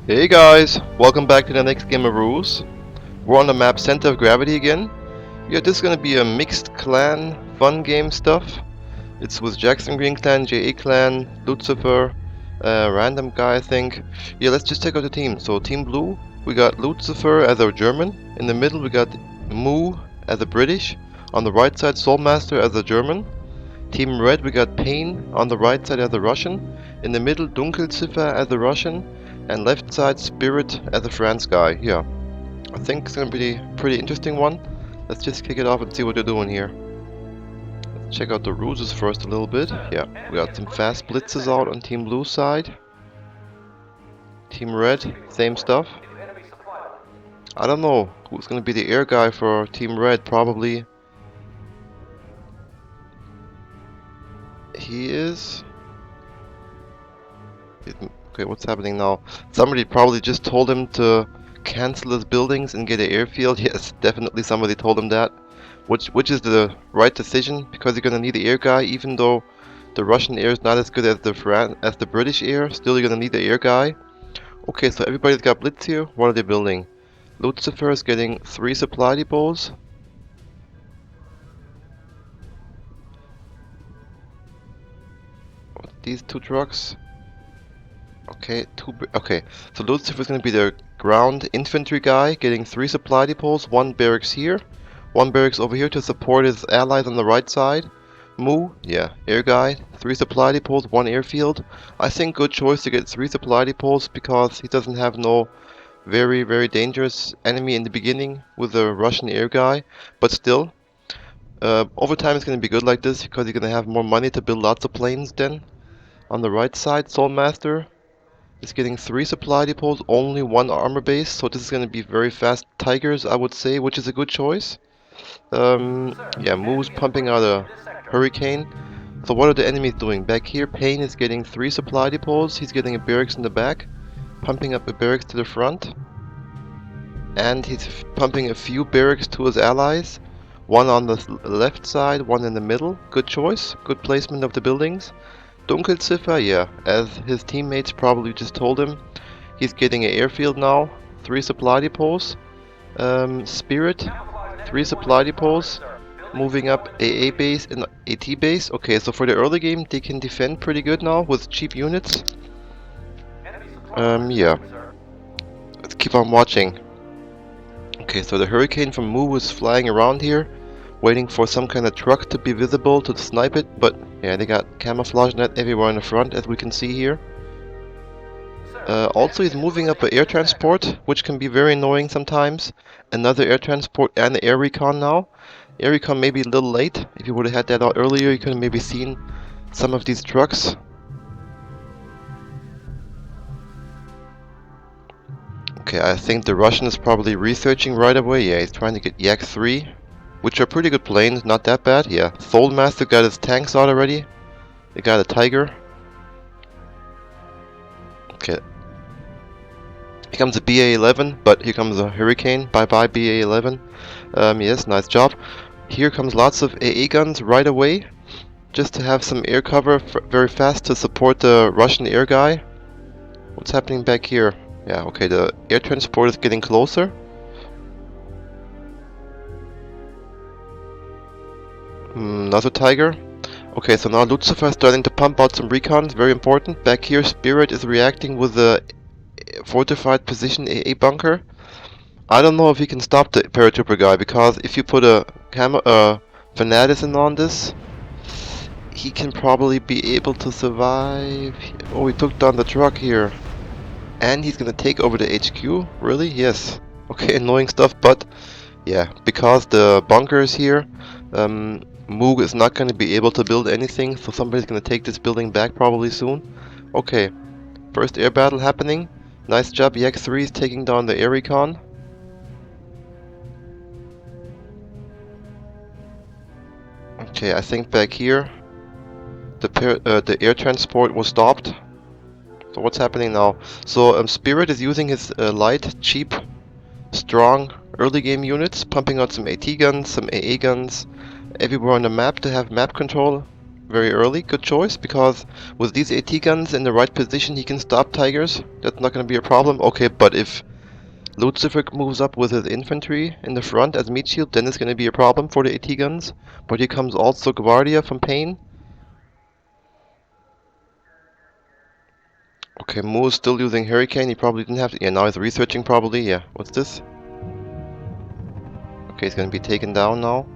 Hey guys, welcome back to the next game of RUSE. We're on the map Center of Gravity again. Yeah, this is gonna be a mixed clan, fun game stuff. It's with Jackson Green Clan, JA Clan, Lucifer, random guy I think. Yeah, let's just check out the team. So Team Blue, we got Lucifer as our German. In the middle we got Moo as a British. On the right side Soulmaster as a German. Team Red, we got Pain on the right side as a Russian. In the middle, Dunkelziffer as a Russian. And left side, Spirit as a France guy. Yeah, I think it's gonna be a pretty interesting one. Let's just kick it off and see what they're doing here. Let's check out the ruses first a little bit. Yeah, we got some fast blitzes out on Team Blue side. Team Red, same stuff. I don't know who's gonna be the air guy for Team Red. Probably he is. Okay, what's happening now? Somebody probably just told him to cancel his buildings and get an airfield. Yes, definitely somebody told him that. Which is the right decision, because you're gonna need the air guy, even though the Russian air is not as good as the British air. Still, you're gonna need the air guy. Okay, so everybody's got blitz here. What are they building? Lucifer is getting 3 supply depots. These 2 trucks. Okay, okay. So Lucifer is going to be the ground infantry guy, getting 3 supply depots, 1 barracks here, 1 barracks over here to support his allies on the right side. Moo, yeah, air guy, 3 supply depots, 1 airfield. I think good choice to get 3 supply depots because he doesn't have no very dangerous enemy in the beginning with the Russian air guy, but still, over time it's going to be good like this because you're going to have more money to build lots of planes then. On the right side, Soulmaster is getting 3 supply depots, only 1 armor base, so this is going to be very fast Tigers, I would say, which is a good choice. Yeah, Moo's pumping out a Hurricane. So what are the enemies doing? Back here, Pain is getting 3 supply depots, he's getting a barracks in the back, pumping up a barracks to the front, and he's pumping a few barracks to his allies. 1 on the left side, 1 in the middle. Good choice, good placement of the buildings. Dunkelziffer, yeah, as his teammates probably just told him, he's getting an airfield now, 3 supply depots. Spirit, 3 supply depots, moving up AA base and AT base. Okay, so for the early game they can defend pretty good now with cheap units. Yeah, let's keep on watching. Okay, so the Hurricane from Moo is flying around here, waiting for some kind of truck to be visible to snipe it, but yeah, they got camouflage net everywhere in the front, as we can see here. Also, he's moving up an air transport, which can be very annoying sometimes. Another air transport and an air recon now. Air recon may be a little late. If you would have had that out earlier, you could have maybe seen some of these trucks. Okay, I think the Russian is probably researching right away. Yeah, he's trying to get Yak 3. Which are pretty good planes, not that bad. Yeah, Soulmaster got his tanks out already. They got a Tiger. Okay. Here comes a BA-11, but here comes a Hurricane. Bye bye BA-11. Yes, nice job. Here comes lots of AA guns right away. Just to have some air cover very fast to support the Russian air guy. What's happening back here? Yeah, okay, the air transport is getting closer. Another Tiger. Okay, so now Lucifer is starting to pump out some recons, very important. Back here, Spirit is reacting with a fortified position AA bunker. I don't know if he can stop the paratrooper guy, because if you put a Fanaticism on this, he can probably be able to survive. Oh, he took down the truck here. And he's gonna take over the HQ? Really? Yes. Okay, annoying stuff, but yeah, because the bunker is here, Moog is not going to be able to build anything, so somebody's going to take this building back probably soon. Okay, first air battle happening. Nice job, Yak 3 is taking down the air recon. Okay, I think back here the air transport was stopped. So what's happening now? So Spirit is using his light, cheap, strong early game units, pumping out some AT guns, some AA guns, everywhere on the map to have map control. very early. Good choice, because with these AT guns in the right position, he can stop Tigers. That's not going to be a problem. Okay, but if Lucifer moves up with his infantry in the front as meat shield, then it's going to be a problem for the AT guns. But here comes also Guardia from Pain. Okay, Mu is still using Hurricane. He probably didn't have to. Yeah, now he's researching probably. Yeah, what's this? Okay, he's going to be taken down now.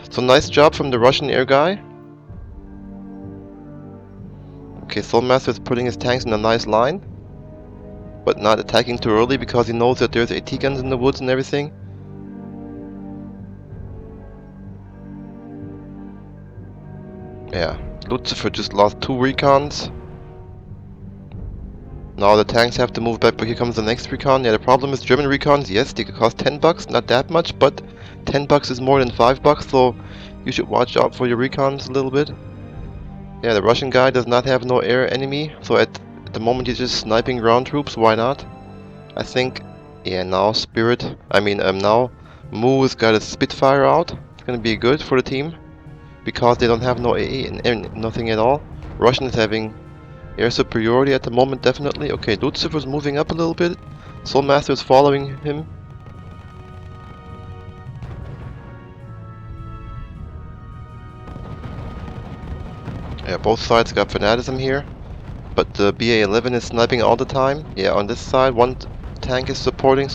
So nice job from the Russian air guy. Okay, Soulmaster is putting his tanks in a nice line, but not attacking too early because he knows that there's AT guns in the woods and everything. Yeah, Lucifer just lost 2 recons. Now the tanks have to move back, but here comes the next recon. Yeah, the problem is German recons, yes, they could cost 10 bucks, not that much, but 10 bucks is more than 5 bucks, so you should watch out for your recons a little bit. Yeah, the Russian guy does not have no air enemy, so at the moment he's just sniping ground troops, why not? I think, yeah, now now Mu has got a Spitfire out. It's gonna be good for the team, because they don't have no AA and nothing at all. Russian is having air superiority at the moment, definitely. Okay, Lucifer's moving up a little bit. Soulmaster is following him. Yeah, both sides got Fanatism here, but the BA-11 is sniping all the time. Yeah, on this side, one tank is supporting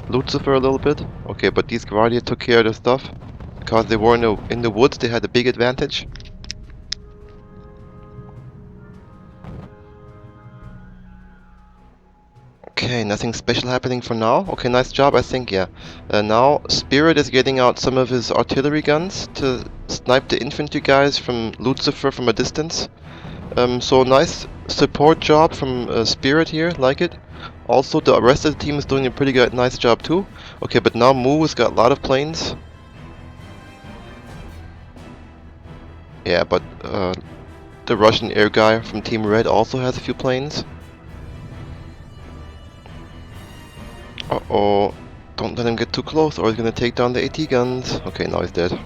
Lucifer a little bit. Okay, but these Guardia took care of the stuff. Because they were in the woods, they had a big advantage. Okay, nothing special happening for now. Okay, nice job, I think, yeah. Now, Spirit is getting out some of his artillery guns to snipe the infantry guys from Lucifer from a distance. So nice support job from Spirit here, like it. Also, the rest of the team is doing a pretty good, nice job too. Okay, but now Mu has got a lot of planes. Yeah, but the Russian air guy from Team Red also has a few planes. Uh-oh. Don't let him get too close or he's gonna take down the AT guns. Okay, now he's dead.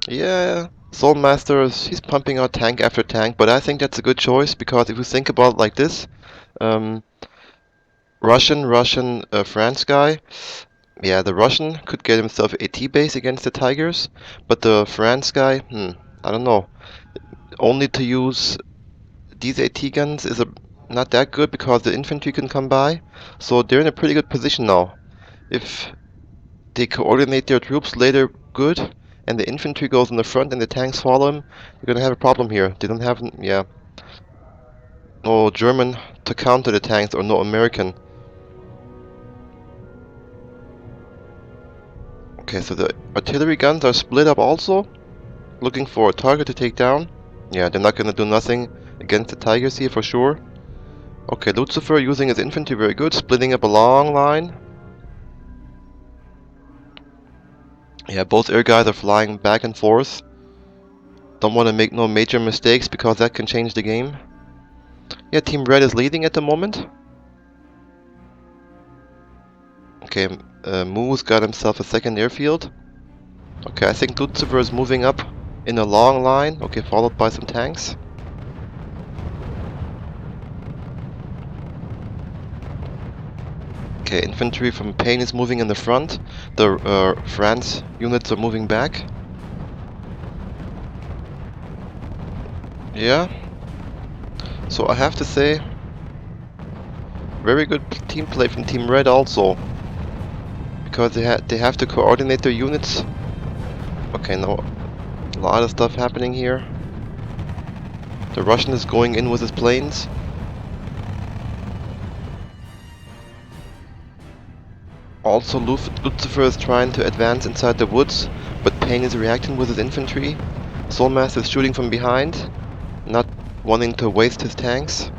Yeah, Soulmaster, he's pumping out tank after tank, but I think that's a good choice because if you think about it like this, Russian France guy, yeah, the Russian could get himself AT base against the Tigers, but the France guy, I don't know. Only to use these AT guns is not that good because the infantry can come by, so they're in a pretty good position now. If they coordinate their troops later good, and the infantry goes in the front and the tanks follow them, you're gonna have a problem here. They don't have, yeah, no German to counter the tanks or no American. Okay, so the artillery guns are split up also, looking for a target to take down. Yeah, they're not gonna do nothing against the Tigers here for sure. Okay, Lucifer using his infantry very good, splitting up a long line. Yeah, both air guys are flying back and forth. Don't want to make no major mistakes because that can change the game. Yeah, Team Red is leading at the moment. Okay, Moo's got himself a second airfield. Okay, I think Lucifer is moving up in a long line. Okay, followed by some tanks. Okay, infantry from Pain is moving in the front. The France units are moving back. Yeah. So I have to say, very good team play from Team Red also. Because they have to coordinate their units. Okay, now a lot of stuff happening here. The Russian is going in with his planes. Also, Lucifer is trying to advance inside the woods, but Pain is reacting with his infantry. Soulmaster is shooting from behind, not wanting to waste his tanks.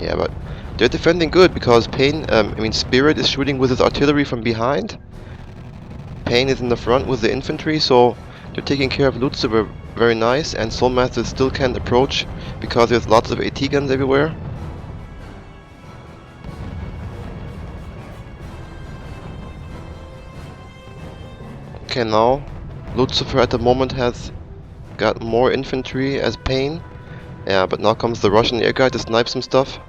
Yeah, but they're defending good because Spirit is shooting with his artillery from behind. Pain is in the front with the infantry, so they're taking care of Lucifer very nice, and Soulmaster still can't approach because there's lots of AT guns everywhere. Okay, now Lucifer at the moment has got more infantry as pain. Yeah, but now comes the Russian air guy to snipe some stuff.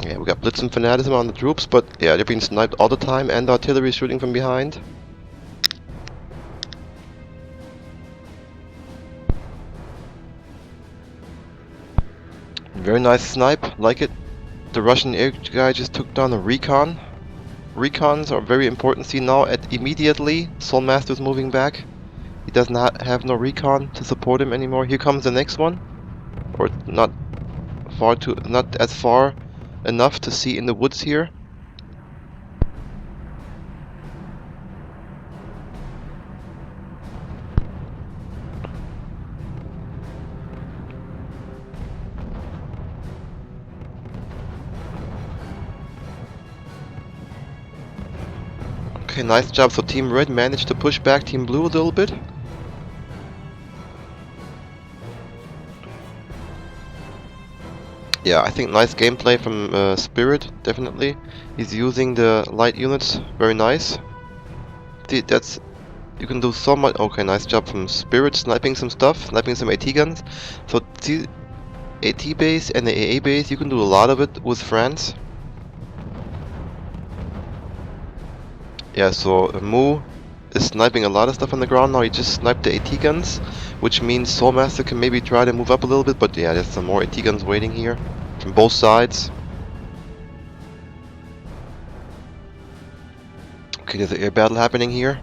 Yeah, we got Blitz and Fanatism on the troops, but yeah, they're being sniped all the time and the artillery is shooting from behind. Very nice snipe, like it. The Russian air guy just took down a recon. Recons are very important. See now, immediately Soul Master's moving back. He does not have no recon to support him anymore. Here comes the next one, or not as far enough to see in the woods here. Okay, nice job. So Team Red managed to push back Team Blue a little bit. Yeah, I think nice gameplay from Spirit, definitely. He's using the light units, very nice. See, you can do so much. Okay, nice job from Spirit, sniping some stuff, sniping some AT guns. So see, AT base and the AA base, you can do a lot of it with France. Yeah, so Mu is sniping a lot of stuff on the ground now. He just sniped the AT guns, which means Soul Master can maybe try to move up a little bit, but yeah, there's some more AT guns waiting here from both sides. Okay, there's an air battle happening here.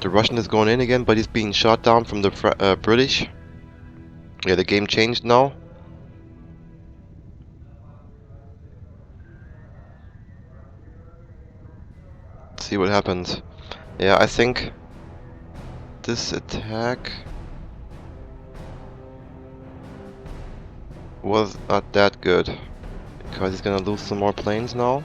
The Russian is going in again, but he's being shot down from the British. Yeah, the game changed now. Let's see what happens. Yeah, I think this attack was not that good, because he's gonna lose some more planes now.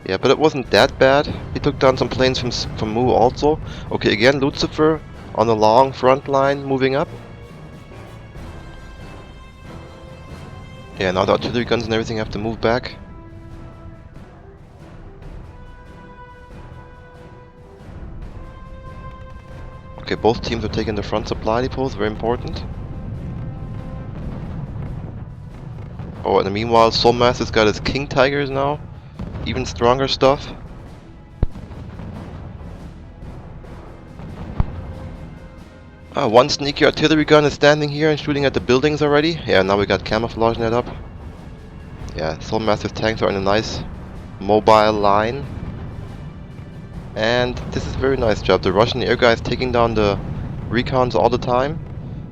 Yeah, but it wasn't that bad. He took down some planes from Mu also. Okay, again, Lucifer on the long front line moving up. Yeah, now the artillery guns and everything have to move back. Okay, both teams are taking the front supply depots, very important. Oh, and meanwhile, Soul Master's got his King Tigers now. Even stronger stuff. One sneaky artillery gun is standing here and shooting at the buildings already. Yeah, now we got camouflage net up. Yeah, Soul Master's tanks are in a nice mobile line. And this is a very nice job. The Russian air guy is taking down the recons all the time.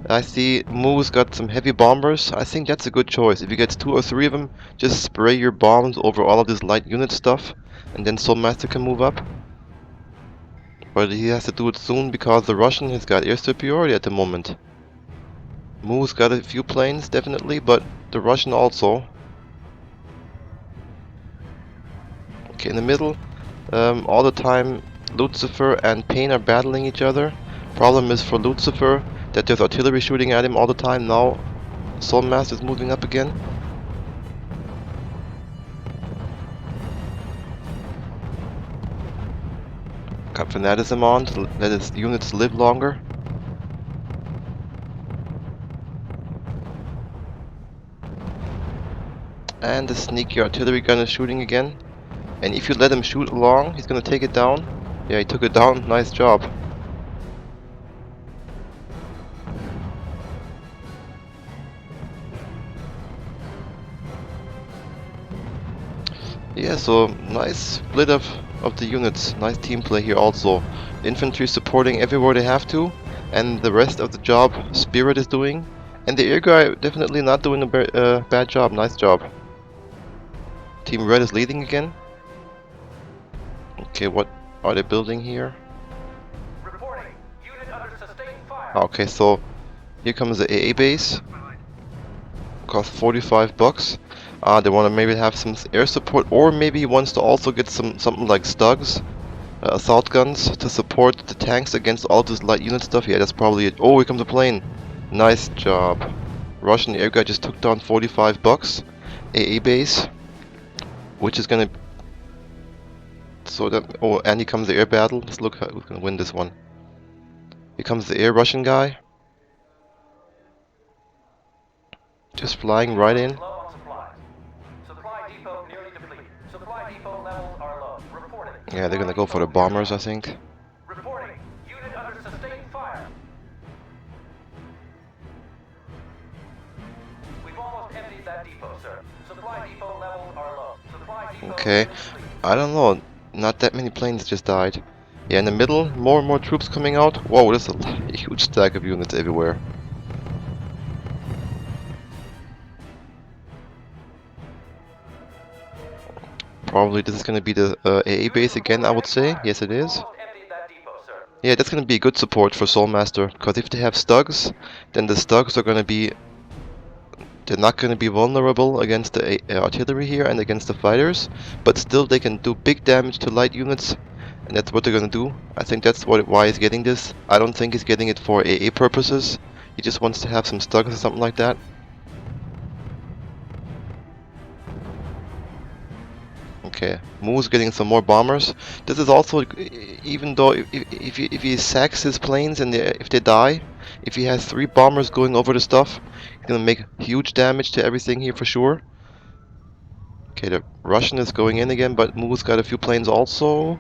I see Mu's got some heavy bombers. I think that's a good choice. If he gets 2 or 3 of them, just spray your bombs over all of this light unit stuff, and then Soul Master can move up. But he has to do it soon because the Russian has got air superiority at the moment. Mu's got a few planes, definitely, but the Russian also. Okay, in the middle, all the time Lucifer and Pain are battling each other. Problem is for Lucifer that there's artillery shooting at him all the time. Now Soul Master is moving up again. Got Fanatism on to let his units live longer. And the sneaky artillery gun is shooting again. And if you let him shoot along, he's gonna take it down. Yeah, he took it down. Nice job. Yeah, so nice split of the units. Nice team play here also. Infantry supporting everywhere they have to, and the rest of the job Spirit is doing. And the air guy definitely not doing a bad job. Nice job. Team Red is leading again. Okay, what are they building here? Reporting. Unit under sustained fire. Okay, so here comes the AA base. Cost 45 bucks. They want to maybe have some air support, or maybe he wants to also get something like Stugs, assault guns, to support the tanks against all this light unit stuff. Yeah, that's probably it. Oh, here comes a plane. Nice job. Russian air guy just took down 45 bucks. AA base, which is gonna. So that. Oh, and here comes the air battle. Let's look who's gonna win this one. Here comes the air Russian guy. Just flying right in. Low on supplies. Supply depot nearly depleted. Supply depot levels are low. Reporting. Yeah, they're gonna go for the bombers, I think. Reporting. Unit under sustained fire. We've almost emptied that depot, sir. Supply depot levels are low. Supply depot Okay. nearly depleted. I don't know. Not that many planes just died. Yeah, in the middle, more and more troops coming out. Whoa, there's a huge stack of units everywhere. Probably this is gonna be the AA base again, I would say. Yes, it is. Almost emptied that depot, sir. Yeah, that's gonna be a good support for Soulmaster, because if they have Stugs, then the Stugs are gonna be... They're not gonna be vulnerable against the artillery here and against the fighters, but still they can do big damage to light units, and that's what they're gonna do. I think that's why he's getting this. I don't think he's getting it for AA purposes. He just wants to have some Stugs or something like that. Okay, Moo's getting some more bombers. This is also, even though if he sacks his planes and if they die, if he has 3 bombers going over the stuff, he's gonna make huge damage to everything here for sure. Okay, the Russian is going in again, but Moo's got a few planes also.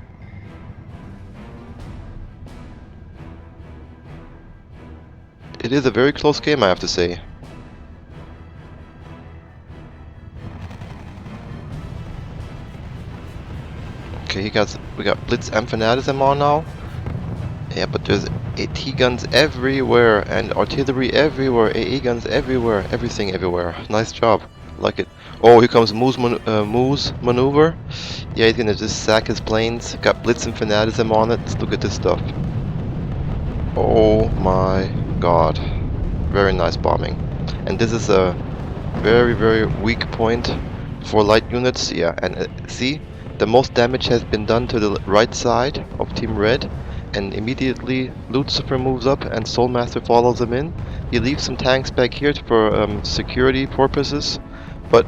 It is a very close game, I have to say. Okay, we got Blitz and Fanatism on now. Yeah, but there's AT guns everywhere and artillery everywhere, AA guns everywhere, everything everywhere. Nice job, like it. Oh, here comes Moo's maneuver. Yeah, he's gonna just sack his planes. Got Blitz and Fanatism on it. Let's look at this stuff. Oh my god, very nice bombing. And this is a very, very weak point for light units. Yeah, and see, the most damage has been done to the right side of Team Red, and immediately Lucifer moves up and Soulmaster follows him in. He leaves some tanks back here for security purposes, but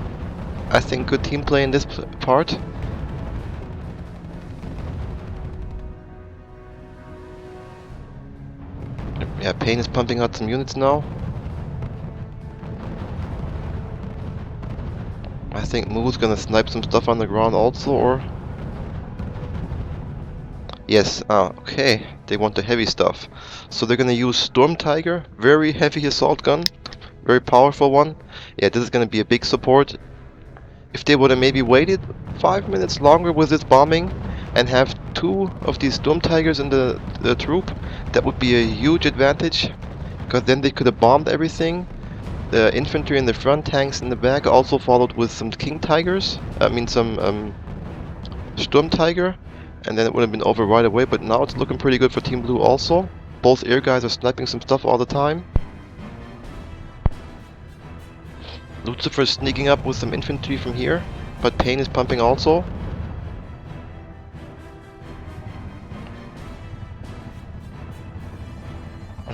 I think good team play in this part. Yeah, Payne is pumping out some units now. I think Moo's gonna snipe some stuff on the ground also, or... Yes, okay, they want the heavy stuff. So they're gonna use Storm Tiger, very heavy assault gun, very powerful one. Yeah, this is gonna be a big support. If they would have maybe waited 5 minutes longer with this bombing and have 2 of these Storm Tigers in the troop, that would be a huge advantage, because then they could have bombed everything. The infantry in the front, tanks in the back, also followed with some King Tigers. I mean some Sturm Tiger, and then it would have been over right away. But now it's looking pretty good for Team Blue also. Both air guys are sniping some stuff all the time. Lucifer's sneaking up with some infantry from here, but Payne is pumping also.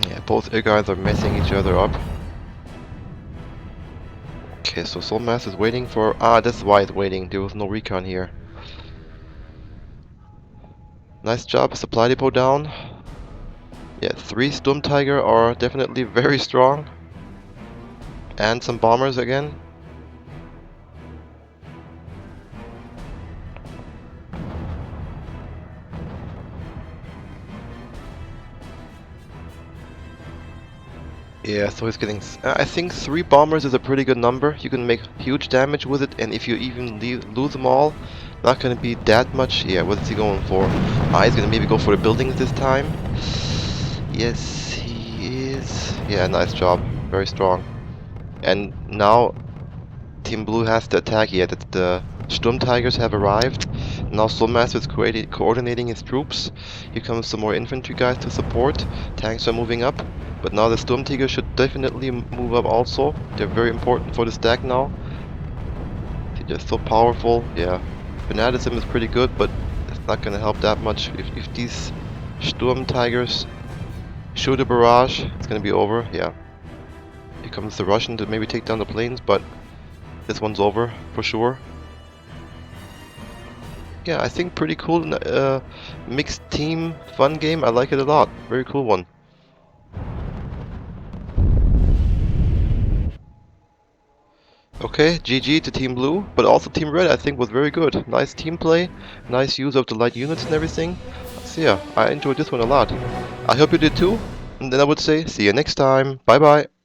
Yeah, both air guys are messing each other up. Okay, so Soulmaster is waiting for... Ah, that's why it's waiting. There was no recon here. Nice job, supply depot down. Yeah, 3 Storm Tiger are definitely very strong. And some bombers again. Yeah, so he's getting... I think 3 bombers is a pretty good number. You can make huge damage with it, and if you even lose them all, not gonna be that much. Yeah, what is he going for? Ah, he's gonna maybe go for the buildings this time. Yes, he is. Yeah, nice job. Very strong. And now Team Blue has to attack. Yeah, the Sturm Tigers have arrived. Now Soulmaster is coordinating his troops. Here comes some more infantry guys to support. Tanks are moving up. But now the Sturm Tiger should definitely move up also. They're very important for the stack now. They're so powerful. Yeah, Fanaticism is pretty good, but it's not going to help that much. If these Sturm Tigers shoot a barrage, it's going to be over. Yeah. Here comes the Russian to maybe take down the planes, but this one's over for sure. Yeah, I think pretty cool mixed team fun game. I like it a lot. Very cool one. Okay, GG to Team Blue, but also Team Red I think was very good. Nice team play, nice use of the light units and everything. So yeah, I enjoyed this one a lot. I hope you did too, and then I would say see you next time. Bye bye.